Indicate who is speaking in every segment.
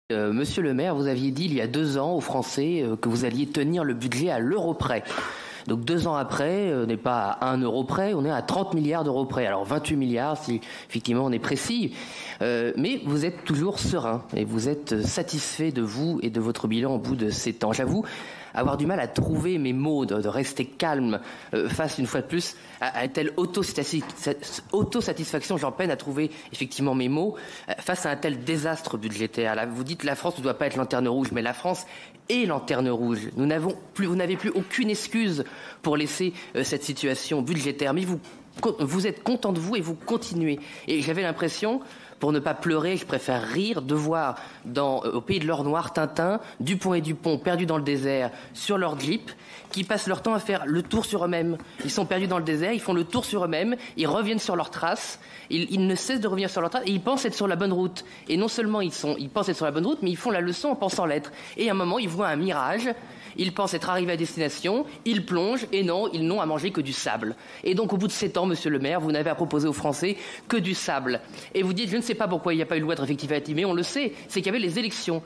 Speaker 1: Monsieur le maire, vous aviez dit il y a 2 ans aux Français que vous alliez tenir le budget à l'euro près. Donc 2 ans après, on n'est pas à 1 euro près, on est à 30 milliards d'euros près. Alors 28 milliards si effectivement on est précis. Mais vous êtes toujours serein et vous êtes satisfait de vous et de votre bilan au bout de ces temps. J'avoue avoir du mal à trouver mes mots, de rester calme face une fois de plus à une telle autosatisfaction. J'en peine à trouver effectivement mes mots face à un tel désastre budgétaire. Là, vous dites la France ne doit pas être lanterne rouge, mais la France est lanterne rouge. Vous n'avez plus aucune excuse pour laisser cette situation budgétaire. Mais vous êtes content de vous et vous continuez. Et j'avais l'impression, pour ne pas pleurer, je préfère rire, de voir au pays de l'or noir, Tintin, Dupont et Dupont perdus dans le désert sur leur Jeep, qui passent leur temps à faire le tour sur eux-mêmes. Ils sont perdus dans le désert, ils font le tour sur eux-mêmes, ils reviennent sur leurs traces, ils ne cessent de revenir sur leurs traces et ils pensent être sur la bonne route. Et non seulement ils pensent être sur la bonne route, mais ils font la leçon en pensant l'être. Et à un moment, ils voient un mirage, ils pensent être arrivés à destination, ils plongent et non, ils n'ont à manger que du sable. Et donc au bout de 7 ans, monsieur le maire, vous n'avez à proposer aux Français que du sable. Et vous dites, je ne sais pas pourquoi il n'y a pas eu de loi de rectificative, mais on le sait, c'est qu'il y avait les élections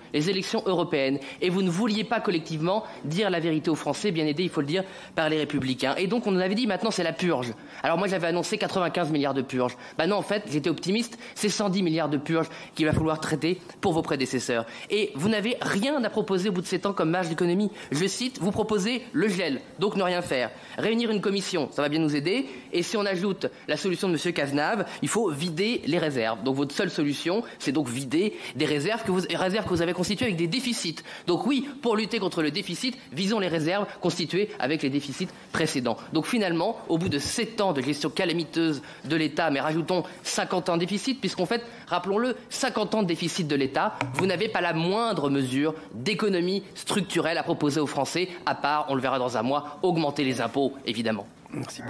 Speaker 1: européennes. Et vous ne vouliez pas collectivement dire la vérité aux Français, bien aidés, il faut le dire, par les Républicains. Et donc on nous avait dit, maintenant c'est la purge. Alors moi j'avais annoncé 95 milliards de purge. Ben non, en fait, j'étais optimiste, c'est 110 milliards de purge qu'il va falloir traiter pour vos prédécesseurs. Et vous n'avez rien à proposer au bout de 7 ans comme marge d'économie. Je cite, vous proposez le gel, donc ne rien faire. Réunir une commission, ça va bien nous aider. Et si on ajoute la solution de M. Cazenave, il faut vider les réserves. Donc votre seule solution, c'est donc vider des réserves que vous avez constituées avec des déficits. Donc oui, pour lutter contre le déficit, visons les réserves constituées avec les déficits précédents. Donc finalement, au bout de 7 ans de gestion calamiteuse de l'État, mais rajoutons 50 ans de déficit, puisqu'en fait, rappelons-le, 50 ans de déficit de l'État, vous n'avez pas la moindre mesure d'économie structurelle à proposer aux Français, à part, on le verra dans un mois, augmenter les impôts, évidemment.
Speaker 2: Merci.